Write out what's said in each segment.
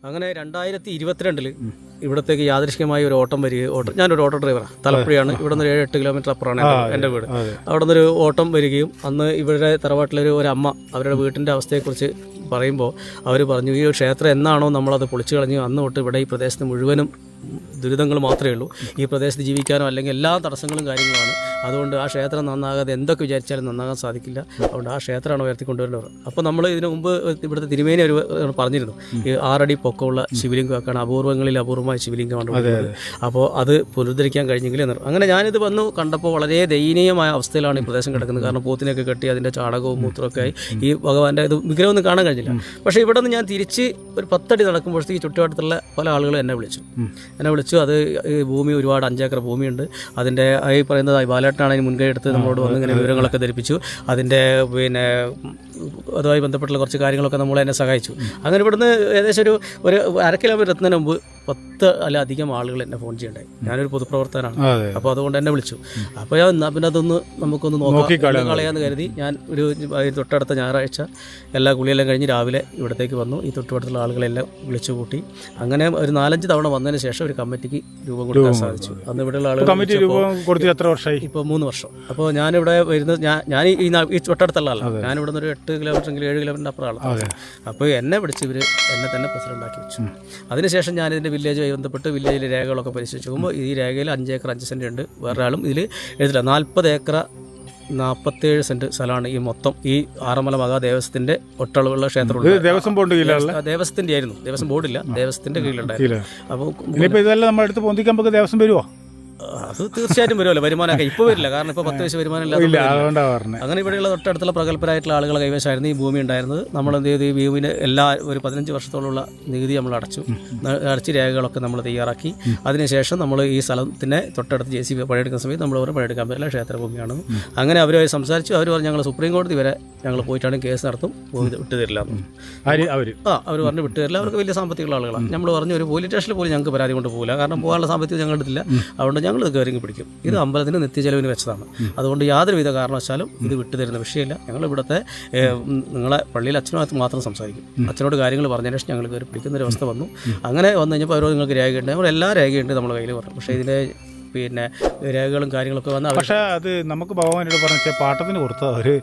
അങ്ങനെ 2022 ഇവിടത്തേക്ക് യാദൃശ്ചികമായി ഒരു ഓട്ടം വരികയും ഞാനൊരു ഓട്ടോ ഡ്രൈവറാണ്. തലപ്പുഴയാണ്. ഇവിടെ നിന്ന് 7-8 കിലോമീറ്റർ അപ്പുറമാണ് എൻ്റെ വീട്. അവിടെ നിന്നൊരു ഓട്ടം വരികയും അന്ന് ഇവരുടെ തറവാട്ടിലൊരു അമ്മ അവരുടെ വീട്ടിൻ്റെ അവസ്ഥയെക്കുറിച്ച് പറയുമ്പോൾ അവർ പറഞ്ഞു, ഈ ക്ഷേത്രം എന്നാണോ നമ്മളത് പൊളിച്ചു കളഞ്ഞു അന്ന് തൊട്ട് ഇവിടെ ഈ പ്രദേശത്ത് മുഴുവനും ദുരിതങ്ങൾ മാത്രമേ ഉള്ളൂ. ഈ പ്രദേശത്ത് ജീവിക്കാനോ അല്ലെങ്കിൽ എല്ലാ തടസ്സങ്ങളും കാര്യങ്ങളാണ്. അതുകൊണ്ട് ആ ക്ഷേത്രം നന്നാകാതെ എന്തൊക്കെ വിചാരിച്ചാലും നന്നാകാൻ സാധിക്കില്ല. അതുകൊണ്ട് ആ ക്ഷേത്രമാണ് ഉയർത്തിക്കൊണ്ടുവരുന്നത്. അപ്പോൾ നമ്മൾ ഇതിനു മുമ്പ് ഇവിടുത്തെ തിരുമേനി ഒരു പറഞ്ഞിരുന്നു, ഈ 6 അടി പൊക്കമുള്ള ശിവലിംഗമൊക്കെയാണ് അപൂർവങ്ങളിൽ അപൂർവമായ ശിവലിംഗമാണ്. അപ്പോൾ അത് പുനരുദ്ധരിക്കാൻ കഴിഞ്ഞെങ്കിൽ അങ്ങനെ ഞാനിത് വന്നു കണ്ടപ്പോൾ വളരെ ദയനീയമായ അവസ്ഥയിലാണ് ഈ പ്രദേശം കിടക്കുന്നത്. കാരണം പോത്തിനെയൊക്കെ കെട്ടി അതിൻ്റെ ചാണകവും മൂത്രമൊക്കെ ആയി ഈ ഭഗവാന്റെ ഇത് വിഗ്രഹമൊന്നും കാണാൻ കഴിഞ്ഞില്ല. പക്ഷേ ഇവിടെ നിന്ന് ഞാൻ തിരിച്ച് ഒരു 10 അടി നടക്കുമ്പോഴത്തേക്ക് ചുറ്റുവട്ടത്തുള്ള പല ആളുകളും എന്നെ വിളിച്ചു. അത് ഭൂമി ഒരുപാട് 5 ഏക്കർ ഭൂമിയുണ്ട്. അതിൻ്റെ ഈ പറയുന്നത് ബാലേട്ടനാണ് അതിന് മുൻകൈ എടുത്ത് നമ്മളോട് വന്ന് ഇങ്ങനെ വിവരങ്ങളൊക്കെ ധരിപ്പിച്ചു. അതിൻ്റെ അതുമായി ബന്ധപ്പെട്ടുള്ള കുറച്ച് കാര്യങ്ങളൊക്കെ നമ്മളെ എന്നെ സഹായിച്ചു. അങ്ങനെ ഇവിടുന്ന് ഏകദേശം ഒരു 1/2 കിലോമീറ്റർ എത്തുന്നതിന് മുമ്പ് 10 അധികം ആളുകൾ എന്നെ ഫോൺ ചെയ്യണ്ടായി. ഞാനൊരു പൊതുപ്രവർത്തകനാണ്. അപ്പോൾ അതുകൊണ്ട് എന്നെ വിളിച്ചു. അപ്പോൾ ഞാൻ പിന്നെ അതൊന്ന് നമുക്കൊന്ന് കളയാമെന്ന് കരുതി ഞാൻ ഒരു തൊട്ടടുത്ത ഞായറാഴ്ച എല്ലാ കുളിയെല്ലാം കഴിഞ്ഞ് രാവിലെ ഇവിടത്തേക്ക് വന്നു. ഈ തൊട്ടുപടുത്തുള്ള ആളുകളെല്ലാം വിളിച്ചു കൂട്ടി. അങ്ങനെ ഒരു 4-5 തവണ വന്നതിന് ശേഷം ഒരു കമ്മിറ്റിക്ക് രൂപം കൊടുക്കാൻ സാധിച്ചു. അന്ന് ഇവിടെയുള്ള ആളുകൾ എത്ര വർഷമായി? ഇപ്പോൾ 3 വർഷം. അപ്പോൾ ഞാനിവിടെ വരുന്നത് ഞാൻ ഈ തൊട്ടടുത്തുള്ള ആളാണ്. ഞാനിവിടെ നിന്ന് ഒരു 8 കിലോമീറ്റർ 7 കിലോമീറ്ററിൻ്റെ അപ്പുറമാണ്. അപ്പോൾ എന്നെ വിളിച്ച് ഇവർ എന്നെ തന്നെ പ്രസിഡൻ്റാക്കി വെച്ചു. അതിനുശേഷം ഞാനിതിൻ്റെ വില്ലേജുമായി ബന്ധപ്പെട്ട് വില്ലേജിലെ രേഖകളൊക്കെ പരിശോധിച്ച് നോക്കുമ്പോൾ ഈ രേഖയിൽ 5 ഏക്കർ 5 സെൻറ്റ് ഉണ്ട്. വേറൊരാളും ഇതിൽ എഴുതില്ല. 40 ഏക്കർ 47 സെൻറ്റ് സ്ഥലമാണ് ഈ മൊത്തം ഈ ആറന്മുള മഹാദേവസ്ഥത്തിൻ്റെ ഒട്ടളവുള്ള ക്ഷേത്രമുണ്ട്. ദേവസ്വം ബോർഡ് ദേവസ്വത്തിൻ്റെ ആയിരുന്നു. ദേവസ്വം ബോർഡില്ല, ദേവസ്വത്തിൻ്റെ കീഴിലുണ്ടായിരുന്നു. അപ്പോൾ ഇതെല്ലാം നമ്മുടെ അടുത്ത് പൊന്തിക്കാൻ നമുക്ക് ദേവസ്വം വരുമോ? അത് തീർച്ചയായിട്ടും വരുമല്ലോ. വരുമാനമൊക്കെ ഇപ്പോൾ വരില്ല, കാരണം ഇപ്പോൾ 10 വയസ്സ് വരുമാനം ഇല്ലാതെ. അങ്ങനെ ഇവിടെയുള്ള തൊട്ടടുത്തുള്ള പ്രഗത്ഭരായിട്ടുള്ള ആളുകളെ കൈവശമായിരുന്നു ഈ ഭൂമി ഉണ്ടായിരുന്നത്. നമ്മൾ എന്ത് ചെയ്തു, ഈ ഭൂമിന് ഒരു 15 വർഷത്തോളമുള്ള നികുതി നമ്മൾ അടച്ച് രേഖകളൊക്കെ നമ്മൾ തയ്യാറാക്കി. അതിനുശേഷം നമ്മൾ ഈ സ്ഥലത്തിനെ തൊട്ടടുത്ത് JCB പണിയെടുക്കുന്ന സമയത്ത് നമ്മൾ പറഞ്ഞ് പണിയെടുക്കാൻ പറ്റില്ല, ക്ഷേത്രഭൂമിയാണ്. അങ്ങനെ അവരുമായി സംസാരിച്ചു. അവർ പറഞ്ഞു ഞങ്ങൾ സുപ്രീം കോടതി വരെ ഞങ്ങൾ പോയിട്ടാണ് കേസ് നടത്തും, വിട്ടുതരില്ല. അവർ പറഞ്ഞ് വിട്ടുതരില്ല. അവർക്ക് വലിയ സാമ്പത്തികമുള്ള ആളുകളാണ്. നമ്മൾ പറഞ്ഞു ഒരു പോലീസ് സ്റ്റേഷനിൽ പോലും ഞങ്ങൾക്ക് പരാതി കൊണ്ട് പോകില്ല, കാരണം പോകാനുള്ള സാമ്പത്തികം ഞങ്ങൾ എടുത്തില്ല. അതുകൊണ്ട് ഞങ്ങൾ ഇത് കയറി പിടിക്കും. ഇത് അമ്പലത്തിന് നിത്യചെലവിന് വെച്ചതാണ്. അതുകൊണ്ട് യാതൊരുവിധ കാരണവശാലും ഇത് വിട്ടുതരുന്ന വിഷയമില്ല. ഞങ്ങൾ ഇവിടുത്തെ നിങ്ങളെ പള്ളിയിൽ അച്ഛനുമായിട്ട് മാത്രം സംസാരിക്കും. അച്ഛനോട് കാര്യങ്ങൾ പറഞ്ഞതിന് ശേഷം ഞങ്ങൾ കയറി പിടിക്കുന്നൊരു അവസ്ഥ വന്നു. അങ്ങനെ വന്നു കഴിഞ്ഞപ്പോൾ അവരോട് നിങ്ങൾക്ക് രേഖയുണ്ട്, നമ്മൾ എല്ലാ രേഖയുണ്ട് നമ്മുടെ കയ്യിൽ പറഞ്ഞു. പക്ഷേ ഇതിൻ്റെ രേഖകളും കാര്യങ്ങളൊക്കെ വന്ന. പക്ഷേ അത് നമുക്ക് ഭഗവാനോട് പറഞ്ഞ പാട്ടത്തിന് കൊടുത്ത ഒരു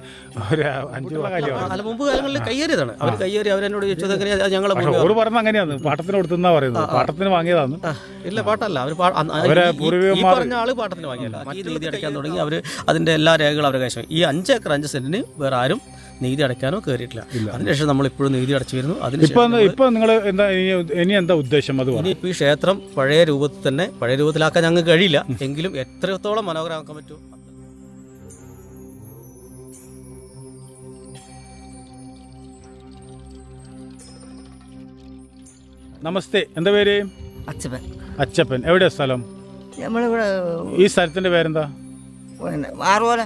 5 അല്ല, മുമ്പ് കാലങ്ങളിൽ കയ്യേറിയതാണ്. അവർ കയ്യേറി അവരെന്നോട് ചോദിച്ചത് എങ്ങനെയാണ് ഞങ്ങളെ പറഞ്ഞ അങ്ങനെയാണ് പാട്ടത്തിന് കൊടുത്തെന്നാ പറയുന്നത്. പാട്ടത്തിന് വാങ്ങിയതാണ്. ഇല്ല, പാട്ടല്ല. അവർ പറഞ്ഞ ആള് പാട്ടത്തിന് വാങ്ങിയല്ല. നികുതി അടയ്ക്കാൻ തുടങ്ങി. അവർ അതിൻ്റെ എല്ലാ രേഖകളും അവരുടെ കൈവശം. ഈ 5 ഏക്കർ 5 സെന്റിന് വേറെ ആരും നികുതി അടയ്ക്കാനോ കയറിയിട്ടില്ല. അതിനുശേഷം നമ്മൾ ഇപ്പോഴും നികുതി അടച്ചു വരുന്നു. ഇപ്പൊ നിങ്ങൾ ഇനി എന്താ ഉദ്ദേശം? അത് ഇനിയിപ്പോൾ ഈ ക്ഷേത്രം പഴയ രൂപത്തിലാക്കാൻ ഞങ്ങൾക്ക് കഴിയില്ല, എങ്കിലും എത്രത്തോളം മനോഹരമാക്കാൻ പറ്റുമോ. നമസ്തേ, എന്താ പേര്? അച്ചപ്പൻ. എവിടെയാ സ്ഥലം? ഈ സ്ഥലത്തിന്റെ പേരെന്താ? ആറുവാഴ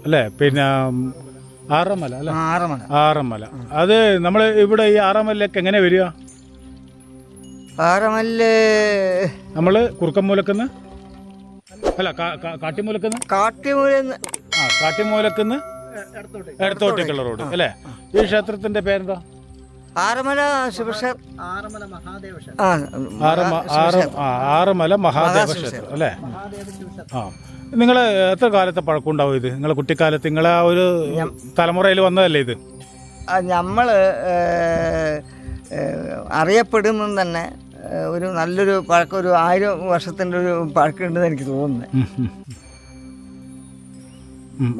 അല്ലേ? പിന്നെ ആറന്മുല അല്ലേ? ആറന്മുല. അത് നമ്മൾ ഇവിടെ ഈ ആറന്മുലക്ക് എങ്ങനെ വരിക? നമ്മള് കുറുക്കമ്മൂലക്കുന്ന് അല്ല, കാട്ടിമൂലക്കുന്ന് ഇടത്തോട്ടേക്കുള്ള റോഡ് അല്ലേ? ഈ ക്ഷേത്രത്തിന്റെ പേരെന്താ? ആറന്മുല മഹാദേവ ക്ഷേത്രം അല്ലേ? നിങ്ങൾ എത്ര കാലത്തെ പഴക്കം ഉണ്ടാവും ഇത്? നിങ്ങളെ കുട്ടിക്കാലത്ത് നിങ്ങളെ ആ ഒരു തലമുറയിൽ വന്നതല്ലേ ഇത്? നമ്മള് അറിയപ്പെടുന്നത് തന്നെ ഒരു നല്ലൊരു പഴക്കം, ഒരു 1000 വർഷത്തിൻ്റെ ഒരു പഴക്കമുണ്ടെന്ന് എനിക്ക് തോന്നുന്നത്.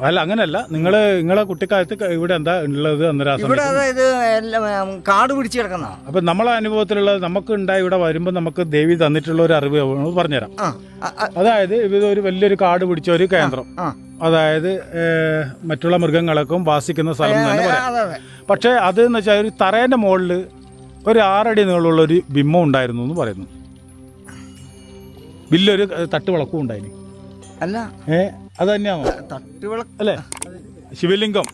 അല്ല, അങ്ങനെയല്ല. നിങ്ങളെ കുട്ടിക്കാലത്ത് ഇവിടെ എന്താ ഉള്ളത്? ഇവിടെ അതായത് എല്ലാം കാട് പിടിച്ച് കിടക്കുന്ന. അപ്പൊ നമ്മളെ അനുഭവത്തിലുള്ള നമുക്ക് ഉണ്ടായി ഇവിടെ വരുമ്പോൾ നമുക്ക് ദേവി തന്നിട്ടുള്ള ഒരു അറിവ് പറഞ്ഞുതരാം. അതായത് ഇതൊരു വലിയൊരു കാട് പിടിച്ച ഒരു കേന്ദ്രം, അതായത് മറ്റുള്ള മൃഗങ്ങളൊക്കെ വാസിക്കുന്ന സ്ഥലം തന്നെ പറയാം. പക്ഷെ അത് എന്ന് വെച്ചാൽ ഒരു തറേന്റെ മുകളിൽ ഒരു 6 അടി നീളമുള്ള ഒരു ബിംബം ഉണ്ടായിരുന്നു എന്ന് പറയുന്നു. വലിയൊരു തട്ടുവിളക്കും ഉണ്ടായിരുന്നു. അല്ല, അത് തന്നെയാണോ തട്ടുവിളക്ക്? അല്ലേ, ശിവലിംഗം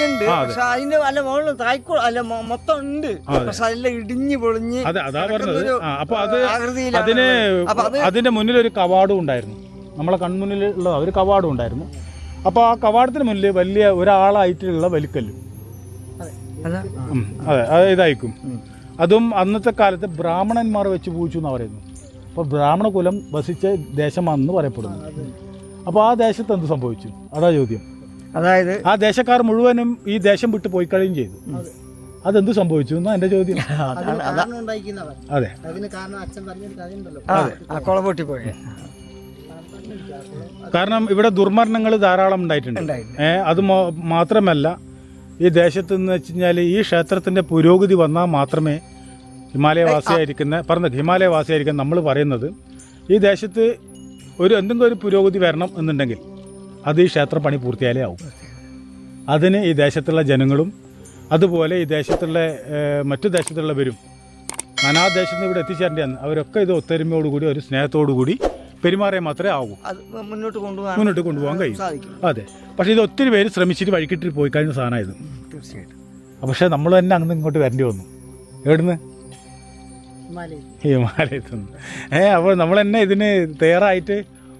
ഉണ്ട്. പക്ഷെ അതിന്റെ അല്ല മുകളിൽ തായ്ക്കോൾ അല്ല മൊത്തം ഉണ്ട്. പക്ഷെ അതെല്ലാം ഇടിഞ്ഞു പൊളിഞ്ഞ് അതാ പറഞ്ഞത്. അപ്പൊ അതിന്റെ മുന്നിൽ ഒരു കവാടം ഉണ്ടായിരുന്നു. നമ്മളെ കൺമുന്നിലുള്ള ഒരു കവാടം ഉണ്ടായിരുന്നു. അപ്പൊ ആ കവാടത്തിന് മുന്നിൽ വലിയ ഒരാളായിട്ടുള്ള വലിക്കല്ലും. അതെ, അത് ഇതായിരിക്കും. അതും അന്നത്തെ കാലത്ത് ബ്രാഹ്മണന്മാർ വെച്ച് പൂജിച്ചു എന്നാണ് പറയുന്നത്. അപ്പോൾ ബ്രാഹ്മണ കുലം വസിച്ച ദേശമാണെന്ന് പറയപ്പെടുന്നു. അപ്പോൾ ആ ദേശത്ത് എന്ത് സംഭവിച്ചു? അതാ ചോദ്യം. അതായത് ആ ദേശക്കാർ മുഴുവനും ഈ ദേശം വിട്ട് പോയി കഴിയും ചെയ്തു. അതെന്ത് സംഭവിച്ചു എന്നാ എൻ്റെ ചോദ്യം. അതെ, ആ കുളം പൊട്ടിപ്പോയി. കാരണം ഇവിടെ ദുർമരണങ്ങൾ ധാരാളം ഉണ്ടായിട്ടുണ്ട്. അത് മാത്രമല്ല, ഈ ദേശത്ത് എന്ന് വെച്ച് കഴിഞ്ഞാൽ ഈ ക്ഷേത്രത്തിൻ്റെ പുരോഗതി വന്നാൽ മാത്രമേ ഹിമാലയവാസിയായിരിക്കുന്ന നമ്മൾ പറയുന്നത് ഈ ദേശത്ത് എന്തെങ്കിലും ഒരു പുരോഗതി വരണം എന്നുണ്ടെങ്കിൽ അത് ഈ ക്ഷേത്ര പണി പൂർത്തിയാലേ ആവും. അതിന് ഈ ദേശത്തുള്ള ജനങ്ങളും അതുപോലെ ഈ ദേശത്തുള്ള മറ്റു ദേശത്തുള്ളവരും നാനാദേശത്ത് നിന്ന് ഇവിടെ എത്തിച്ചേരേണ്ടതാണ്. അവരൊക്കെ ഇത് ഒത്തൊരുമയോടുകൂടി ഒരു സ്നേഹത്തോടുകൂടി പെരുമാറിയാൽ മാത്രമേ ആവൂ, മുന്നോട്ട് കൊണ്ടുപോകാൻ കഴിയും. അതെ, പക്ഷേ ഇത് ഒത്തിരി പേര് ശ്രമിച്ചിട്ട് വഴിക്കിട്ട് പോയി കഴിഞ്ഞ സാധനമായത്. തീർച്ചയായിട്ടും. പക്ഷേ നമ്മൾ തന്നെ അങ്ങ് ഇങ്ങോട്ട് വരേണ്ടി വന്നു. എവിടുന്ന്? ഹിമാലയത്തിൽ നിന്ന്. അപ്പോൾ നമ്മൾ തന്നെ ഇതിന് തയ്യാറായിട്ട്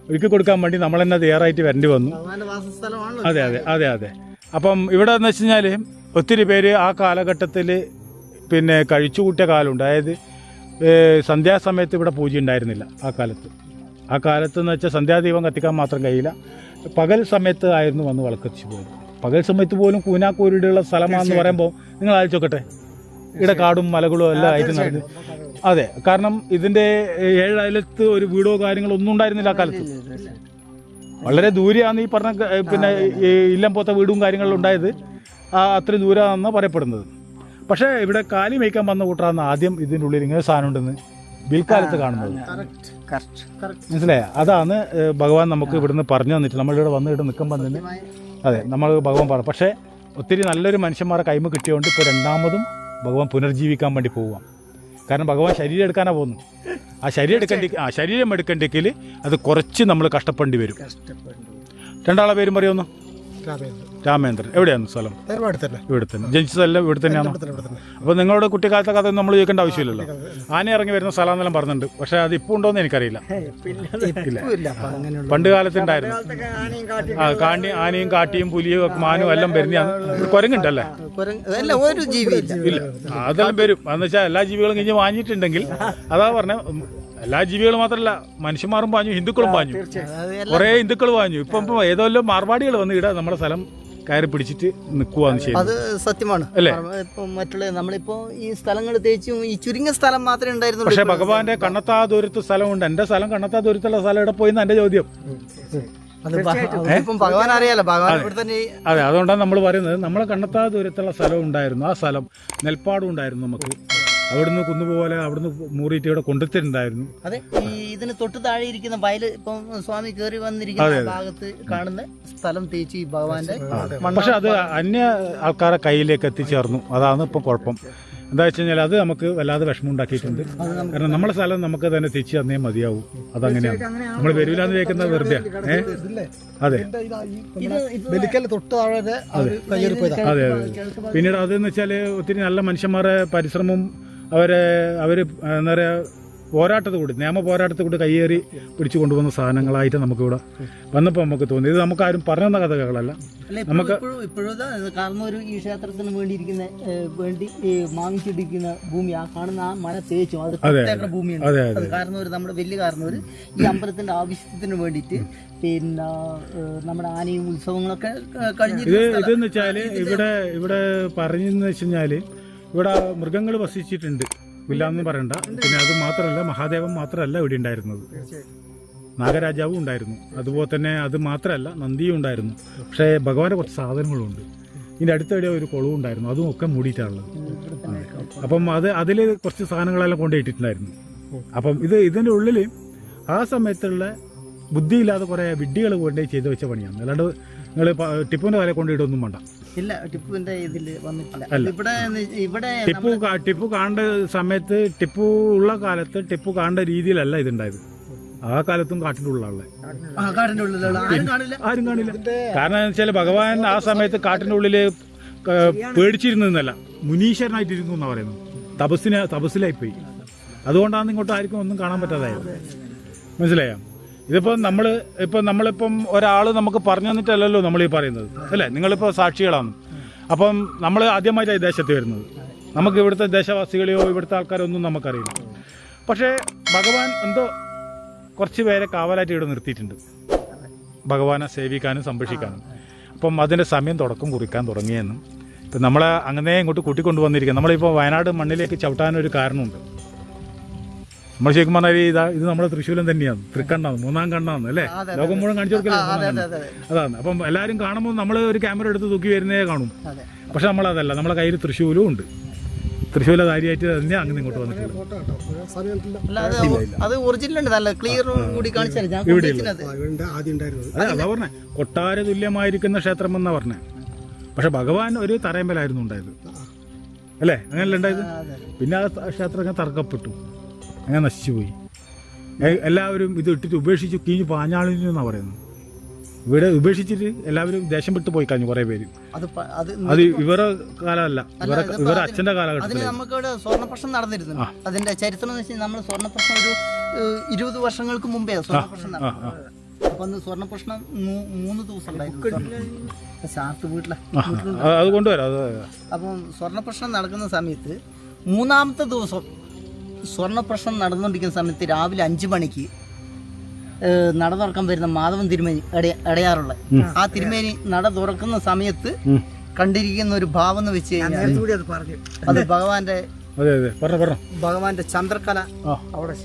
ഒരുക്കി കൊടുക്കാൻ വേണ്ടി നമ്മൾ തന്നെ തയ്യാറായിട്ട് വരേണ്ടി വന്നു. അതെ അതെ അതെ അതെ. അപ്പം ഇവിടെ എന്ന് വെച്ച് കഴിഞ്ഞാൽ ഒത്തിരി പേര് ആ കാലഘട്ടത്തിൽ പിന്നെ കഴിച്ചുകൂട്ടിയ കാലമുണ്ട്. അതായത് സന്ധ്യാസമയത്ത് ഇവിടെ പൂജ ഉണ്ടായിരുന്നില്ല ആ കാലത്ത്. ആ കാലത്ത് എന്ന് വെച്ചാൽ സന്ധ്യാദീപം കത്തിക്കാൻ മാത്രം കഴിയില്ല. പകൽ സമയത്ത് ആയിരുന്നു വന്ന് വിളക്കത്തിച്ച് പോയത്. പകൽ സമയത്ത് പോലും കൂനാക്കൂരിയുള്ള സ്ഥലമാണെന്ന് പറയുമ്പോൾ നിങ്ങൾ ആലോചിച്ചോക്കട്ടെ, ഇവിടെ കാടും മലകളും എല്ലാം ആയിട്ട് നടന്നു. അതെ, കാരണം ഇതിൻ്റെ 7 അയലത്ത് ഒരു വീടോ കാര്യങ്ങളോ ഒന്നും ഉണ്ടായിരുന്നില്ല ആ കാലത്ത്. വളരെ ദൂരെയാണ് ഈ പറഞ്ഞ പിന്നെ ഇല്ലം പോത്ത വീടും കാര്യങ്ങളും ഉണ്ടായത്. അത്രയും ദൂരമാണെന്നാണ് പറയപ്പെടുന്നത്. പക്ഷേ ഇവിടെ കാലി മേയ്ക്കാൻ വന്ന കൂട്ടറാണ് ആദ്യം ഇതിൻ്റെ ഉള്ളിൽ ഇങ്ങനെ സാധനം ഉണ്ടെന്ന് പിൽക്കാലത്ത് കാണുന്നത്. മനസ്സിലായ? അതാണ് ഭഗവാൻ നമുക്ക് ഇവിടുന്ന് പറഞ്ഞു തന്നിട്ട് നമ്മളിവിടെ വന്ന് ഇവിടെ നിൽക്കുമ്പോൾ തന്നെ അതെ നമ്മൾ ഭഗവാൻ പറഞ്ഞു. പക്ഷേ ഒത്തിരി നല്ലൊരു മനുഷ്യന്മാരെ കൈമ കിട്ടിയതുകൊണ്ട് ഇപ്പോൾ രണ്ടാമതും ഭഗവാൻ പുനർജീവിക്കാൻ വേണ്ടി പോവുക. കാരണം ഭഗവാൻ ശരീരം എടുക്കാനാണ് പോകുന്നത്. ആ ശരീരം എടുക്കണ്ടെങ്കിൽ അത് കുറച്ച് നമ്മൾ കഷ്ടപ്പെടേണ്ടി വരും. രണ്ടാളെ പേരും പറയുന്നു. രാമേന്ദ്രൻ. എവിടെയാണ് സ്ഥലം? ഇവിടെ തന്നെ. ജനിച്ചതെല്ലാം ഇവിടെ തന്നെയാണ്. അപ്പോൾ നിങ്ങളുടെ കുട്ടിക്കാലത്തെ കഥ നമ്മൾ ചോദിക്കേണ്ട ആവശ്യമില്ലല്ലോ. ആന ഇറങ്ങി വരുന്ന സ്ഥലം എന്നെല്ലാം പറഞ്ഞിട്ടുണ്ട്. പക്ഷേ അത് ഇപ്പോൾ ഉണ്ടോയെന്ന് എനിക്കറിയില്ല. പണ്ട് കാലത്തുണ്ടായിരുന്നു. ആനയും കാട്ടിയും പുലിയും മാനും എല്ലാം വരുന്നതാണ്. കുരങ്ങുണ്ടല്ലേ? ഇല്ല, അതെല്ലാം വരും. എന്ന് വെച്ചാൽ എല്ലാ ജീവികളും കഴിഞ്ഞ് വാങ്ങിയിട്ടുണ്ടെങ്കിൽ അതാ പറഞ്ഞ എല്ലാ ജീവികളും മാത്രമല്ല, മനുഷ്യന്മാരും പാഞ്ഞു, ഹിന്ദുക്കളും പാഞ്ഞു, കുറേ ഹിന്ദുക്കൾ പാഞ്ഞു. ഇപ്പം ഏതോല്ലോ മാർവാടികൾ വന്ന് ഇവിടെ നമ്മുടെ സ്ഥലം കയറി പിടിച്ചിട്ട് നിൽക്കുവാന്ന് ചെയ്യും. അത് സത്യമാണ് അല്ലേ? ഇപ്പം മറ്റുള്ള നമ്മളിപ്പോ ഈ സ്ഥലങ്ങൾ തേച്ചും ഈ ചുരുങ്ങിയ സ്ഥലം മാത്രമേ ഉണ്ടായിരുന്നുള്ളൂ. പക്ഷെ ഭഗവാന്റെ കണ്ണത്താ ദൂരത്ത് സ്ഥലമുണ്ട്. എന്റെ സ്ഥലം കണ്ണത്താ ദൂരത്തുള്ള സ്ഥലം ഇവിടെ പോയിന്ന് എന്റെ ചോദ്യം. ഭഗവാൻ അറിയാലോ, ഭഗവാൻ ഇവിടെ തന്നെ. അതെ, അതുകൊണ്ടാണ് നമ്മൾ പറയുന്നത് നമ്മളെ കണ്ണത്താ ദൂരത്തുള്ള സ്ഥലം ഉണ്ടായിരുന്നു. ആ സ്ഥലം നെൽപ്പാടും ഉണ്ടായിരുന്നു. നമുക്ക് അവിടുന്ന് കുന്നുപോലെ അവിടുന്ന് മൂറിയിട്ട് ഇവിടെ കൊണ്ടുത്തിട്ടുണ്ടായിരുന്നു. അതെ, ഈ ഇതിന് തൊട്ട് താഴെ ഇരിക്കുന്ന വയൽ ഇപ്പം സ്വാമി കയറി വന്നിരിക്കുന്ന ഭാഗത്ത് കാണുന്ന സ്ഥലം തേച്ച് ഈ ഭഗവാന്റെ. പക്ഷെ അത് അന്യ ആൾക്കാരെ കയ്യിലേക്ക് എത്തിച്ചേർന്നു. അതാണ് ഇപ്പം കുഴപ്പം. എന്താ വെച്ച് കഴിഞ്ഞാൽ അത് നമുക്ക് വല്ലാതെ വിഷമം ഉണ്ടാക്കിയിട്ടുണ്ട്. കാരണം നമ്മുടെ സ്ഥലം നമുക്ക് തന്നെ തിരിച്ചു തന്നേ മതിയാവും. അതങ്ങനെയാണ്. നമ്മൾ വരൂലെന്ന് കേൾക്കുന്നത് വെറുതെ. അതെ അതെ അതെ. പിന്നീട് അതെന്ന് വെച്ചാൽ ഒത്തിരി നല്ല മനുഷ്യന്മാരെ പരിശ്രമം അവർ എന്താ പറയുക പോരാട്ടത്തിൽ കൂടി നിയമ പോരാട്ടത്തിൽ കൂടി കയ്യേറി പിടിച്ചു കൊണ്ടുപോകുന്ന സാധനങ്ങളായിട്ട് നമുക്കിവിടെ വന്നപ്പോൾ നമുക്ക് തോന്നി. ഇത് നമുക്കാരും പറഞ്ഞു കഥകളല്ല. നമുക്ക് കാരണം ഒരു ഈ ക്ഷേത്രത്തിന് വേണ്ടിയിരിക്കുന്ന വേണ്ടി വാങ്ങിച്ചിരിക്കുന്ന ഭൂമി ആ കാണുന്ന ആ മല തേച്ചു അത് ഭൂമിയാണ്. കാരണം നമ്മുടെ വലിയ കാരണം ഈ അമ്പലത്തിന്റെ ആവശ്യത്തിന് വേണ്ടിയിട്ട് പിന്നെ നമ്മുടെ ആനയും ഉത്സവങ്ങളൊക്കെ കഴിഞ്ഞിട്ട് ഇതെന്ന് വെച്ചാല് ഇവിടെ പറഞ്ഞെന്ന് വെച്ച് കഴിഞ്ഞാല് ഇവിടെ മൃഗങ്ങൾ വസിച്ചിട്ടുണ്ട്, ഇല്ലാന്നും പറയണ്ട. പിന്നെ അത് മാത്രമല്ല, മഹാദേവൻ മാത്രമല്ല ഇവിടെ ഉണ്ടായിരുന്നത്, നാഗരാജാവും ഉണ്ടായിരുന്നു. അതുപോലെ തന്നെ അത് മാത്രമല്ല നന്ദിയും ഉണ്ടായിരുന്നു. പക്ഷേ ഭഗവാന്റെ കുറച്ച് സാധനങ്ങളുണ്ട്. ഇതിൻ്റെ അടുത്തിടെ ഒരു കുളവും ഉണ്ടായിരുന്നു, അതും ഒക്കെ മൂടിയിട്ടാണുള്ളത്. അപ്പം അതിൽ കുറച്ച് സാധനങ്ങളെല്ലാം കൊണ്ടുപോയിട്ടുണ്ടായിരുന്നു. അപ്പം ഇതിൻ്റെ ഉള്ളിൽ ആ സമയത്തുള്ള ബുദ്ധിയില്ലാതെ കുറേ വിഡ്ഢികൾ കൊണ്ടുപോയി ചെയ്ത് വെച്ച പണിയാണ്. അല്ലാണ്ട് നിങ്ങൾ ടിപ്പുവിൻ്റെ കാലം കൊണ്ടിടൊന്നും വേണ്ട. ഇല്ല, ടിപ്പുവിന്റെ ഇതിൽ വന്നിട്ടില്ല. ഇവിടെ ടിപ്പു കാണേണ്ട സമയത്ത്, ടിപ്പു ഉള്ള കാലത്ത് ടിപ്പു കാണേണ്ട രീതിയിലല്ല ഇതുണ്ടായത്. ആ കാലത്തും കാട്ടിൻ്റെ ഉള്ളിലുള്ള ആരും കാണില്ല. കാരണം എന്ന് വെച്ചാൽ ഭഗവാൻ ആ സമയത്ത് കാട്ടിൻ്റെ ഉള്ളില് പേടിച്ചിരുന്നല്ല, മുനീശ്വരനായിട്ടിരുന്നു എന്നാണ് പറയുന്നത്. തപസ്സിലായിപ്പോയി. അതുകൊണ്ടാണ് ഇങ്ങോട്ട് ആർക്കും ഒന്നും കാണാൻ പറ്റാതായത്. മനസ്സിലായോ? നമ്മളിപ്പം ഒരാൾ നമുക്ക് പറഞ്ഞു തന്നിട്ടല്ലല്ലോ നമ്മൾ ഈ പറയുന്നത്, അല്ലേ? നിങ്ങളിപ്പോൾ സാക്ഷികളാണ്. അപ്പം നമ്മൾ ആദ്യമായിട്ടാണ് ഈ ദേശത്ത് വരുന്നത്. നമുക്ക് ഇവിടുത്തെ ദേശവാസികളെയോ ഇവിടുത്തെ ആൾക്കാരോ ഒന്നും നമുക്കറിയില്ല. പക്ഷേ ഭഗവാൻ എന്തോ കുറച്ച് പേരെ കാവലായിട്ട് ഇവിടെ നിർത്തിയിട്ടുണ്ട്, ഭഗവാനെ സേവിക്കാനും സംരക്ഷിക്കാനും. അപ്പം അതിൻ്റെ സമയം തുടക്കം കുറിക്കാൻ തുടങ്ങിയെന്നും ഇപ്പം നമ്മളെ അങ്ങനെ ഇങ്ങോട്ട് കൂട്ടിക്കൊണ്ടുവന്നിരിക്കുക. നമ്മളിപ്പോൾ വയനാട് മണ്ണിലേക്ക് ചവിട്ടാനൊരു കാരണമുണ്ട്. നമ്മൾ ശരിക്കും പറഞ്ഞാൽ ഇത് നമ്മുടെ തൃശ്ശൂരം തന്നെയാണ്, തൃക്കണ്ണാണ്, മൂന്നാം കണ്ണാണ് അല്ലേ, ലോകം മുഴുവൻ കാണിച്ചു കൊടുക്കല്ലേ. അതാണ്. അപ്പം എല്ലാവരും കാണുമ്പോൾ നമ്മൾ ഒരു ക്യാമറ എടുത്ത് തൂക്കി വരുന്നേ കാണും. പക്ഷെ നമ്മളതല്ല, നമ്മളെ കയ്യിൽ തൃശ്ശൂരും ഉണ്ട്. തൃശ്ശൂരിലെ കാര്യമായിട്ട് തന്നെ അങ്ങനെ ഇങ്ങോട്ട് വന്നിട്ടുണ്ട്. അത് ഒറിജിനൽ നല്ല ക്ലിയർ കൂടി കാണിച്ചാൽ ഇവിടെ അതെ അതാ പറഞ്ഞേ, കൊട്ടാര തുല്യമായിരിക്കുന്ന ക്ഷേത്രം എന്നാ പറഞ്ഞേ. പക്ഷെ ഭഗവാൻ ഒരു തറയമ്പലായിരുന്നു ഉണ്ടായത് അല്ലേ, അങ്ങനല്ല ഉണ്ടായത്. പിന്നെ ആ ക്ഷേത്രം അങ്ങനെ തറക്കപ്പെട്ടു, അങ്ങനെ നശിച്ചുപോയി. എല്ലാവരും ഇത് ഇട്ടിട്ട് ഉപേക്ഷിച്ച് കീഞ്ഞ് പാഞ്ഞാളിനെന്നാണ് പറയുന്നത്. ഇവിടെ ഉപേക്ഷിച്ചിട്ട് എല്ലാവരും ദേശം വിട്ടു പോയി കഴിഞ്ഞു കുറേ പേര്. അത് ഇവരുടെ കാലമല്ല, ഇവരുടെ അച്ഛൻ്റെ കാലഘട്ടത്തിൽ നമുക്കിവിടെ സ്വർണ്ണപ്രശ്നം നടന്നിരുന്നു. അതിന്റെ ചരിത്രം എന്ന് വെച്ചാൽ നമ്മൾ സ്വർണ്ണപ്രശ്നം ഒരു 20 വർഷങ്ങൾക്ക് മുമ്പേ സ്വർണ്ണപ്രശ്നം നടന്നു. അപ്പൊ അന്ന് സ്വർണ്ണപ്രശ്നം 3 ദിവസം ഉണ്ടായിരുന്നു. സാർത്ത് വീട്ടിലെ അത് കൊണ്ടുവരാം. അപ്പം സ്വർണ്ണപ്രശ്നം നടക്കുന്ന സമയത്ത് 3-ാമത്തെ ദിവസം സ്വർണ്ണപ്രശ്നം നടന്നുകൊണ്ടിരിക്കുന്ന സമയത്ത് രാവിലെ 5 മണിക്ക് നട തുറക്കാൻ വരുന്ന മാധവൻ തിരുമേനി ഇടയാറുള്ള ആ തിരുമേനി നട തുറക്കുന്ന സമയത്ത് കണ്ടിരിക്കുന്ന ഒരു ഭാവം എന്ന് വെച്ച് കഴിഞ്ഞാൽ അത് ഭഗവാന്റെ ചന്ദ്രകല അവിടെ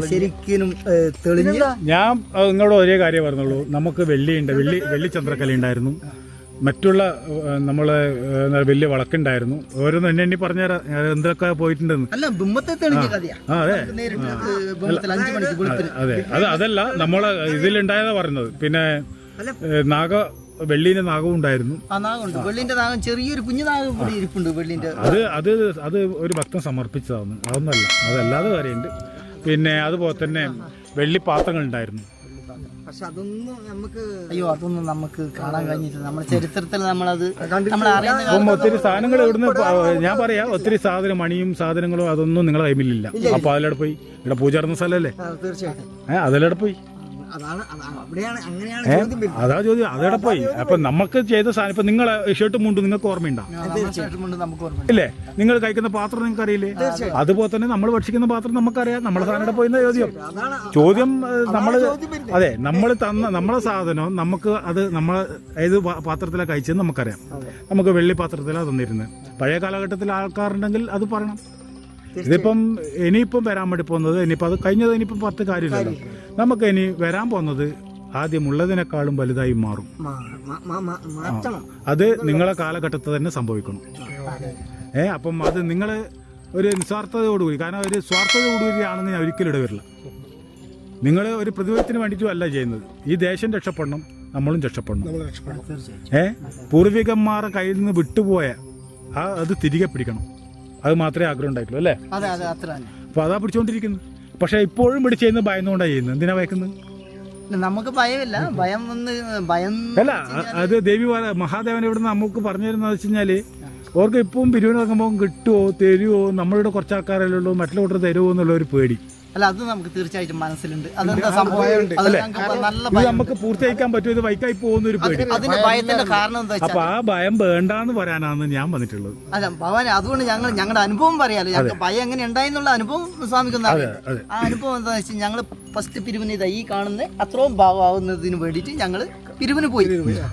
ശരിക്കും തെളിഞ്ഞ്. ഞാൻ നിങ്ങളോട് ഒരേ കാര്യം പറഞ്ഞുള്ളൂ, നമുക്ക് വെള്ളി ചന്ദ്രകല ഉണ്ടായിരുന്നു, മറ്റുള്ള നമ്മളെ വലിയ വളക്കുണ്ടായിരുന്നു. ഓരോന്ന് എണ്ണി പറഞ്ഞാൽ എന്തൊക്കെ പോയിട്ടുണ്ടെന്ന്. അതെ അതല്ല നമ്മളെ ഇതിലുണ്ടായതാ പറഞ്ഞത്. പിന്നെ വെള്ളിന്റെ നാഗവും ഉണ്ടായിരുന്നു. വെള്ളിന്റെ നാഗം ചെറിയൊരു കുഞ്ഞു നാഗം കൂടി ഇരിപ്പുണ്ട്. വെള്ളിന്റെ അത് ഒരു ഭക്തൻ സമർപ്പിച്ചതാണ്, അതൊന്നല്ല, അതല്ലാതെ കാര്യമുണ്ട്. പിന്നെ അതുപോലെ തന്നെ വെള്ളി പാത്രങ്ങൾ ഉണ്ടായിരുന്നു. പക്ഷെ അതൊന്നും നമുക്ക് കാണാൻ കഴിഞ്ഞിട്ടില്ല. നമ്മുടെ ചരിത്രത്തിൽ നമ്മളത് ഒത്തിരി സാധനങ്ങൾ ഇവിടുന്ന് ഞാൻ പറയാം, ഒത്തിരി സാധനം മണിയും സാധനങ്ങളും അതൊന്നും നിങ്ങളെ കൈമില്ല. അപ്പൊ അതിലൂടെ പോയി ഇവിടെ പൂജ നടന്ന സ്ഥലമല്ലേ, അതിലൂടെ പോയി അതാ ചോദ്യം, അതോടെ പോയി. അപ്പൊ നമുക്ക് ചെയ്ത സാധനം ഇപ്പൊ നിങ്ങളെ ഷർട്ട് മുണ്ട് നിങ്ങൾക്ക് ഓർമ്മയുണ്ടോ? ഇല്ലേ? നിങ്ങൾ കഴിക്കുന്ന പാത്രം നിങ്ങൾക്ക് അറിയില്ലേ? അതുപോലെ തന്നെ നമ്മൾ ഭക്ഷിക്കുന്ന പാത്രം നമുക്കറിയാം. നമ്മളെ സാധനം പോയിന്ന ചോദ്യം നമ്മൾ അതെ നമ്മൾ നമ്മളെ സാധനം നമുക്ക് അത് നമ്മളെ ഏത് പാത്രത്തിലാണ് കഴിച്ചതെന്ന് നമുക്കറിയാം. നമുക്ക് വെള്ളി പാത്രത്തിലാണ് തന്നിരുന്നത്. പഴയ കാലഘട്ടത്തിൽ ആൾക്കാരുണ്ടെങ്കിൽ അത് പറയണം. ഇതിപ്പം ഇനിയിപ്പം വരാൻ വേണ്ടി പോകുന്നത്, ഇനിയിപ്പോൾ അത് കഴിഞ്ഞത് ഇനിയിപ്പം 10 കാര്യമില്ലല്ലോ. നമുക്ക് ഇനി വരാൻ പോകുന്നത് ആദ്യമുള്ളതിനേക്കാളും വലുതായി മാറും. അത് നിങ്ങളെ കാലഘട്ടത്തിൽ തന്നെ സംഭവിക്കണം. അപ്പം അത് നിങ്ങൾ ഒരു നിസ്വാർത്ഥതയോടുകൂടി, കാരണം ഒരു സ്വാർത്ഥതയോടുകൂടിയാണെന്ന് ഞാൻ ഒരിക്കലും ഇടവരില്ല. നിങ്ങൾ ഒരു പ്രതിഫലത്തിന് വേണ്ടിയിട്ടും അല്ല ചെയ്യുന്നത്. ഈ ദേശം രക്ഷപ്പെടണം, നമ്മളും രക്ഷപ്പെടണം. പൂർവികന്മാരുടെ കയ്യിൽ നിന്ന് വിട്ടുപോയ അത് തിരികെ പിടിക്കണം. അത് മാത്രമേ ആഗ്രഹം ഉണ്ടായിട്ടുള്ളൂ അല്ലേ? അപ്പൊ അതാ പിടിച്ചോണ്ടിരിക്കുന്നത്. പക്ഷെ ഇപ്പോഴും പിടിച്ചെയ്യുന്ന ഭയന്നുകൊണ്ടാണ് ചെയ്യുന്നത്. എന്തിനാ ഭയക്കുന്നത്? നമുക്ക് ഭയമില്ല, ഭയം അല്ല. അത് ദേവി മഹാദേവൻ ഇവിടുന്ന് നമുക്ക് പറഞ്ഞു തരുന്നത് വെച്ച് കഴിഞ്ഞാല്, ഓർക്ക് ഇപ്പം പിരിവിനിറങ്ങുമ്പോൾ കിട്ടുമോ തരുമോ, നമ്മളുടെ കുറച്ച് ആൾക്കാരല്ലേ ഉള്ളൂ, മറ്റുള്ള കൂട്ടർ തരുമോ എന്നുള്ള ഒരു പേടി. അല്ല, അത് നമുക്ക് തീർച്ചയായിട്ടും മനസ്സിലുണ്ട്. അതെന്താ സംഭവം നമുക്ക് പൂർത്തിയാക്കാൻ പറ്റുമോ, ഇത് വൈക്കായി പോകുന്ന ഒരു പേടി. അതിന്റെ ഭയത്തിന്റെ കാരണം എന്താ വെച്ചാൽ, അപ്പൊ ആ ഭയം വേണ്ടാന്ന് പറയാനാണ് ഞാൻ വന്നിട്ടുള്ളത്. അല്ല ഭഗവാൻ, അതുകൊണ്ട് ഞങ്ങളുടെ അനുഭവം പറയാലോ. ഞങ്ങൾക്ക് ഭയം എങ്ങനെ ഉണ്ടായെന്നുള്ള അനുഭവം സ്വാമിക്കുന്ന ആ അനുഭവം എന്താണെന്ന് വെച്ചാൽ, ഞങ്ങൾ ഫസ്റ്റ് പിരിവിന് ഈ കാണുന്ന അത്രയും ഭാവമാവുന്നതിന് വേണ്ടിയിട്ട് ഞങ്ങൾ പിരിവിന് പോയി.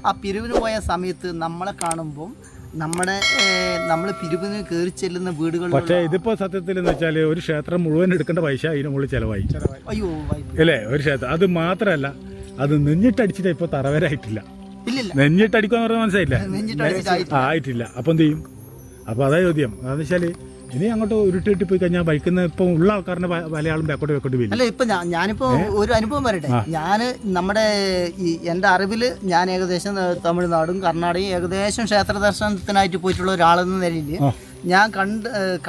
ആ പിരിവിന് പോയ സമയത്ത് നമ്മളെ കാണുമ്പോൾ നമ്മൾ പിരിവിന് കയറി ചെല്ലുന്ന വീടുകൾ. പക്ഷേ ഇതിപ്പോ സത്യത്തിൽ എന്ന് വെച്ചാൽ ഒരു ക്ഷേത്രം മുഴുവൻ എടുക്കേണ്ട പൈസ അതിന് മുകളിൽ ചെലവായി. അയ്യോ അല്ലേ? ഒരു ക്ഷേത്രം അത് മാത്രല്ല, അത് നെഞ്ഞിട്ടടിച്ചിട്ട് ഇപ്പൊ തറവരായിട്ടില്ല. നെഞ്ഞിട്ടടിക്കാന്ന് പറഞ്ഞാൽ മനസ്സിലായില്ല, ആയിട്ടില്ല. അപ്പൊ എന്ത് ചെയ്യും? അപ്പൊ അതാ ചോദ്യം. അതെന്ന് വെച്ചാല് ഇനി അങ്ങോട്ട് ഉരുട്ടിട്ട് പോയി കഴിഞ്ഞാൽ ബൈക്കുന്ന ഇപ്പം ഉള്ള ആൾക്കാരുടെ മലയാളം ബാക്കോട്ട് വെക്കോട്ട് വരും. അല്ല, ഇപ്പൊ ഞാനിപ്പോ ഒരു അനുഭവം പറയട്ടെ. ഞാൻ നമ്മുടെ എൻ്റെ അറിവിൽ ഞാൻ ഏകദേശം തമിഴ്നാടും കർണാടകയും ഏകദേശം ക്ഷേത്ര ദർശനത്തിനായിട്ട് പോയിട്ടുള്ള ഒരാളെന്ന നിലയിൽ ഞാൻ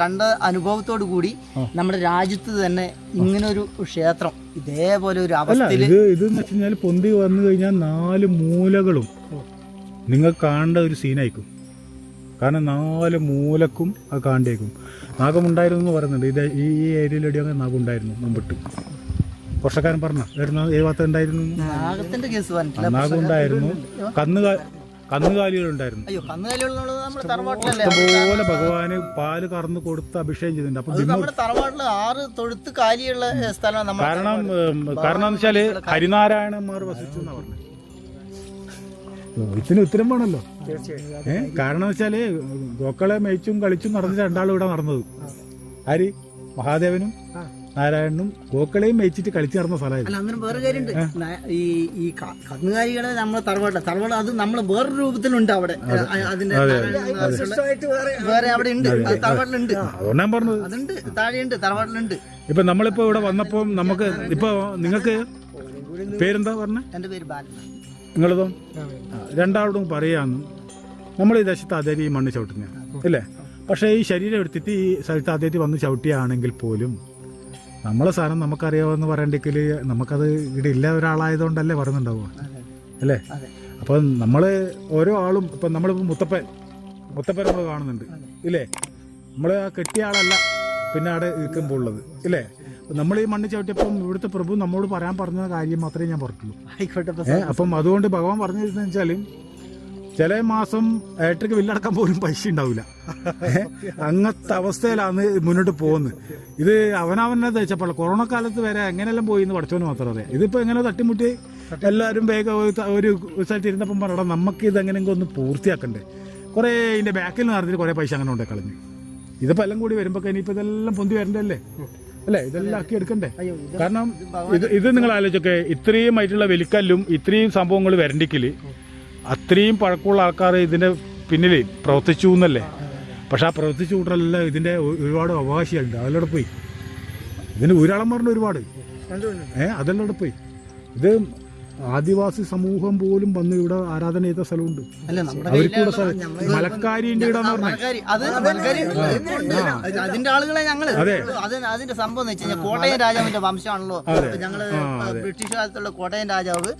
കണ്ട അനുഭവത്തോടു കൂടി നമ്മുടെ രാജ്യത്ത് തന്നെ ഇങ്ങനൊരു ക്ഷേത്രം ഇതേപോലെ ഒരു അവസ്ഥയിൽ ഇതെന്ന് വെച്ച് കഴിഞ്ഞാൽ പൊന്തി വന്നു കഴിഞ്ഞാൽ 4 മൂലകളും നിങ്ങൾ കാണേണ്ട ഒരു സീനായിരിക്കും. കാരണം 4 മൂലക്കും അത് കാണ്ടേക്കും. നാഗമുണ്ടായിരുന്നു എന്ന് പറയുന്നുണ്ട്. ഈ ഏരിയയിലൂടെ അങ്ങനെ നാഗമുണ്ടായിരുന്നു മുമ്പിട്ട്. വർഷക്കാരൻ പറഞ്ഞ ഏത് ഭാഗത്ത് ഉണ്ടായിരുന്നു? നാഗമുണ്ടായിരുന്നു. കന്നുകാലികളുണ്ടായിരുന്നു. അയ്യോ കന്നുകാലികളുള്ളത് നമ്മുടെ തറവാട്ടിലല്ലേ? ഇഷ്ടംപോലെ ഭഗവാന് പാല് കറന്ന് കൊടുത്ത് അഭിഷേകം ചെയ്തിട്ടുണ്ട്. അപ്പൊ നമ്മുടെ തറവാട്ടില് 6 തൊഴുത്ത് കാലിയുള്ള സ്ഥലമാണ് നമ്മൾ. കാരണം എന്ന് വെച്ചാല് ഹരിനാരായണന്മാർ വസിച്ചു എന്നാ പറഞ്ഞത്. ഇതിന് ഉത്തരം വേണമല്ലോ. കാരണം വെച്ചാല് ഗോക്കളെ മേയിച്ചും കളിച്ചും നടന്ന് രണ്ടാളും ഇവിടെ നടന്നത്. ആര്? മഹാദേവനും നാരായണനും ഗോക്കളെയും മേയിച്ചിട്ട് കളിച്ചു നടന്ന സ്ഥലമായിരുന്നു. അല്ല അങ്ങനെ വേറെ കാര്യമുണ്ട്. ഈ കന്നുകാലികളെ നമ്മളെ തറവാട് അത് നമ്മളെ വേറൊരു രൂപത്തിലുണ്ട് അവിടെ. അതിന്റെ വേറെ അവിടെ ഉണ്ട്, തറവാട്ടിലുണ്ട്. അതുകൊണ്ടാ പറഞ്ഞത്. അതുണ്ട്, താഴെയുണ്ട്, തറവാട്ടിലുണ്ട്. ഇപ്പൊ നമ്മളിപ്പോ ഇവിടെ വന്നപ്പോ നമുക്ക് ഇപ്പൊ നിങ്ങൾക്ക് പേരെന്താ പറഞ്ഞ? എന്റെ പേര് ബാലൻ. നിങ്ങളതോ? രണ്ടാളോടും പറയാന്ന് നമ്മൾ ഈ ദേശത്ത് അതേരി മണ്ണ് ചവിട്ടുന്ന അല്ലേ? പക്ഷേ ഈ ശരീരം എടുത്തിട്ട് ഈ സ്ഥലത്ത് അതേരി വന്ന് ചവിട്ടിയാണെങ്കിൽ പോലും നമ്മളെ സാധനം നമുക്കറിയാമെന്ന് പറയണ്ടെങ്കിൽ നമുക്കത് ഇവിടെ ഇല്ല ഒരാളായതുകൊണ്ടല്ലേ പറയുന്നുണ്ടാവുക അല്ലേ? അപ്പം നമ്മൾ ഓരോ ആളും ഇപ്പം നമ്മളിപ്പോൾ മുത്തപ്പൻ നമ്മൾ കാണുന്നുണ്ട് ഇല്ലേ? നമ്മൾ ആ കെട്ടിയ ആളല്ല പിന്നെ അവിടെ ഇരിക്കുമ്പോൾ ഉള്ളത് ഇല്ലേ? നമ്മൾ ഈ മണ്ണ് ചവിട്ടിയപ്പം ഇവിടുത്തെ പ്രഭു നമ്മോട് പറയാൻ പറഞ്ഞ കാര്യം മാത്രമേ ഞാൻ പറഞ്ഞുള്ളൂ. അപ്പം അതുകൊണ്ട് ഭഗവാൻ പറഞ്ഞിരുന്നെന്ന് വെച്ചാൽ ചില മാസം ഇലക്ട്രിക് ബില്ലടക്കാൻ പോലും പൈസ ഉണ്ടാവില്ല. അങ്ങനത്തെ അവസ്ഥയിലാണ് മുന്നോട്ട് പോകുന്നത്. ഇത് അവനവനെ തേച്ചപ്പോൾ കൊറോണ കാലത്ത് വരെ എങ്ങനെയെല്ലാം പോയി എന്ന് പഠിച്ചവന് മാത്രം അറിയാം. ഇതിപ്പോൾ എങ്ങനെ തട്ടിമുട്ടി എല്ലാവരും വേഗം ഒരു സ്ഥലത്ത് ഇരുന്നപ്പം പറയണം നമുക്ക് ഇതെങ്ങനെയെങ്കിലും ഒന്ന് പൂർത്തിയാക്കണ്ടേ. കുറേ ഇതിൻ്റെ ബാക്കിൽ നടന്നിട്ട് കുറേ പൈസ അങ്ങനെ കൊണ്ടേ കളഞ്ഞു. ഇതിപ്പോൾ എല്ലാം കൂടി വരുമ്പോൾ ഇനിയിപ്പോൾ ഇതെല്ലാം പൊന്തി വരണ്ടല്ലേ അല്ലേ? ഇതെല്ലാം ആക്കി എടുക്കണ്ടേ? കാരണം ഇത് നിങ്ങൾ ആലോചിച്ചൊക്കെ ഇത്രയും ആയിട്ടുള്ള വെലിക്കല്ലും ഇത്രയും സംഭവങ്ങൾ വരണ്ടിക്കല് അത്രയും പഴക്കമുള്ള ആൾക്കാർ ഇതിൻ്റെ പിന്നിൽ പ്രവർത്തിച്ചു എന്നല്ലേ? പക്ഷെ ആ പ്രവർത്തിച്ചു കൂട്ടല്ല ഇതിൻ്റെ ഒരുപാട് അവകാശികളുണ്ട്. അതെല്ലാം പോയി. ഇതിന് ഊരാളം പറഞ്ഞ ഒരുപാട് അതെല്ലാം പോയി. ഇത് ആദിവാസി സമൂഹം പോലും വന്ന് ഇവിടെ ആരാധന ചെയ്ത സ്ഥലമുണ്ട്. അവർക്കൂടെ മലക്കാരിന്റെ ഇടാന്ന് പറഞ്ഞ അതിന്റെ ആളുകളെ ഞങ്ങള് അതിന്റെ സംഭവം എന്ന് വെച്ച് കഴിഞ്ഞാൽ കോട്ടയം രാജാവിന്റെ വംശമാണല്ലോ ഞങ്ങള്. ബ്രിട്ടീഷ് കാലത്തുള്ള കോട്ടയം രാജാവ്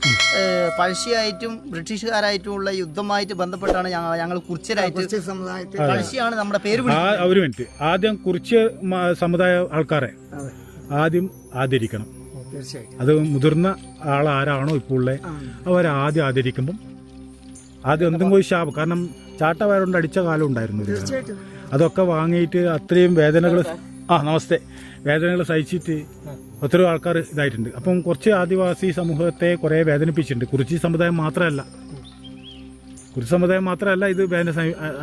പഴശ്ശിയായിട്ടും ബ്രിട്ടീഷുകാരായിട്ടും ഉള്ള യുദ്ധമായിട്ട് ബന്ധപ്പെട്ടാണ് ഞങ്ങൾ കുറിച്യരായിട്ട് പഴശ്ശിയാണ് നമ്മുടെ പേര്. ഒരു മിനിറ്റ്, ആദ്യം കുറിച്യ സമുദായ ആൾക്കാരെ ആദ്യം ആദരിക്കണം. അത് മുതിർന്ന ആളാരാണോ ഇപ്പോൾ ഉള്ളത് അവരാദ്യം ആദരിക്കുമ്പം ആദ്യം എന്തെങ്കിലും ഒരു ശാപം. കാരണം ചാട്ടവാരുകൊണ്ട് അടിച്ച കാലം ഉണ്ടായിരുന്നു. അതൊക്കെ വാങ്ങിയിട്ട് അത്രയും വേദനകൾ നമസ്തേ വേദനകൾ സഹിച്ചിട്ട് ഒത്തിരി ആൾക്കാർ ഇതായിട്ടുണ്ട്. അപ്പം കുറച്ച് ആദിവാസി സമൂഹത്തെ കുറേ വേദനിപ്പിച്ചിട്ടുണ്ട്. കുറിച്ചി സമുദായം മാത്രമല്ല ഇത് വേദന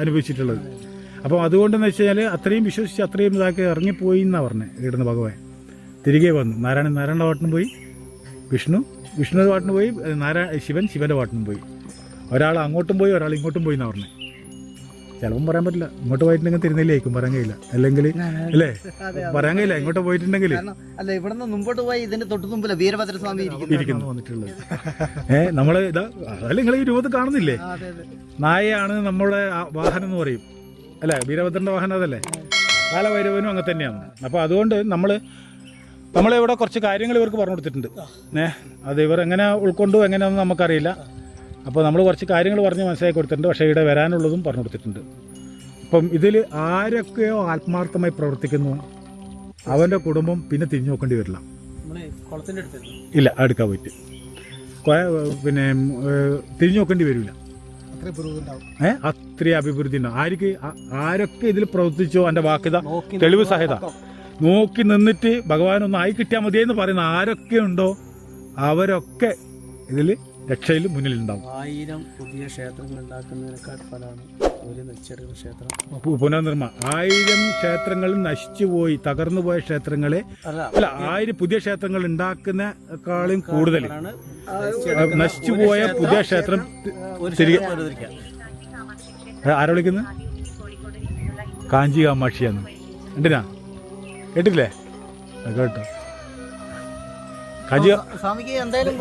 അനുഭവിച്ചിട്ടുള്ളത്. അപ്പം അതുകൊണ്ടെന്ന് വെച്ച് കഴിഞ്ഞാൽ അത്രയും വിശ്വസിച്ച് അത്രയും ഇതാക്കി ഇറങ്ങിപ്പോയി എന്നാണ് പറഞ്ഞത്. ഇവിടുന്ന് ഭഗവാൻ തിരികെ വന്നു. നാരായണ പാട്ടിനും പോയി, വിഷ്ണുവിൻ്റെ പാട്ടിന് പോയി, ശിവൻ്റെ പാട്ടിനും പോയി. ഒരാൾ അങ്ങോട്ടും പോയി, ഒരാൾ ഇങ്ങോട്ടും പോയി എന്നാണ് പറഞ്ഞത്. ചിലപ്പം പറയാൻ പറ്റില്ല. ഇങ്ങോട്ട് പോയിട്ടുണ്ടെങ്കിൽ തിരുനെല്ലിയായിരിക്കും പറയാൻ കഴിയില്ല. അല്ലെങ്കിൽ അല്ലേ പറയാൻ കഴിയില്ല. ഇങ്ങോട്ട് പോയിട്ടുണ്ടെങ്കിൽ അല്ല ഇവിടെ നിന്ന് മുമ്പോട്ട് പോയി ഇതിന്റെ തൊട്ട് മുമ്പിൽ വീരഭദ്രസ്വാമി ഇരിക്കുന്നു വന്നിട്ടുള്ളത്. നമ്മള് ഇതാ അതല്ല നിങ്ങൾ ഈ രൂപത്തിൽ കാണുന്നില്ലേ? നായയാണ് നമ്മുടെ വാഹനം എന്ന് പറയും അല്ലേ? വീരഭദ്രന്റെ വാഹനം അതല്ലേ? കാലഭൈരവനും അങ്ങനെ തന്നെയാണ്. അപ്പോൾ അതുകൊണ്ട് നമ്മളിവിടെ കുറച്ച് കാര്യങ്ങൾ ഇവർക്ക് പറഞ്ഞു കൊടുത്തിട്ടുണ്ട്. അത് ഇവർ എങ്ങനെ ഉൾക്കൊണ്ടു എങ്ങനെയാണെന്ന് നമുക്കറിയില്ല. അപ്പോൾ നമ്മൾ കുറച്ച് കാര്യങ്ങൾ പറഞ്ഞ് മനസ്സിലാക്കി കൊടുത്തിട്ടുണ്ട്. പക്ഷേ ഇവിടെ വരാനുള്ളതും പറഞ്ഞു കൊടുത്തിട്ടുണ്ട്. അപ്പം ഇതിൽ ആരൊക്കെയോ ആത്മാർത്ഥമായി പ്രവർത്തിക്കുന്നു അവൻ്റെ കുടുംബം പിന്നെ തിരിഞ്ഞു നോക്കേണ്ടി വരില്ല. ഇല്ല, അടുക്കാൻ പോയിട്ട് പിന്നെ തിരിഞ്ഞു നോക്കേണ്ടി വരില്ല. അത്രയും അഭിവൃദ്ധി ഉണ്ടാവും. ആരൊക്കെ ഇതിൽ പ്രവർത്തിച്ചോ എൻ്റെ വാക്കിത തെളിവ് സഹിത നോക്കി നിന്നിട്ട് ഭഗവാനൊന്ന് ആയി കിട്ടിയാൽ മതിയെന്ന് പറയുന്ന ആരൊക്കെ ഉണ്ടോ അവരൊക്കെ ഇതിൽ രക്ഷയിൽ മുന്നിലുണ്ടാവും. 1000 പുതിയ ക്ഷേത്രങ്ങൾ ഉണ്ടാക്കുന്നതിനേക്കാൾ ഫലമാണ് ഒരു ചെറിയ ക്ഷേത്രം പുനർനിർമ്മാണം. 1000 ക്ഷേത്രങ്ങൾ നശിച്ചുപോയി തകർന്നുപോയ ക്ഷേത്രങ്ങളെ അല്ല 1000 പുതിയ ക്ഷേത്രങ്ങൾ ഉണ്ടാക്കുന്നേക്കാളും കൂടുതൽ നശിച്ചുപോയ പുതിയ ക്ഷേത്രം തിരികെ. ആരാ വിളിക്കുന്നത്? കാഞ്ചി കാമാക്ഷിയാന്ന് കണ്ടിനാ? കേട്ടില്ലേ? കേട്ടോ. സ്വാമിക്ക് എന്തായാലും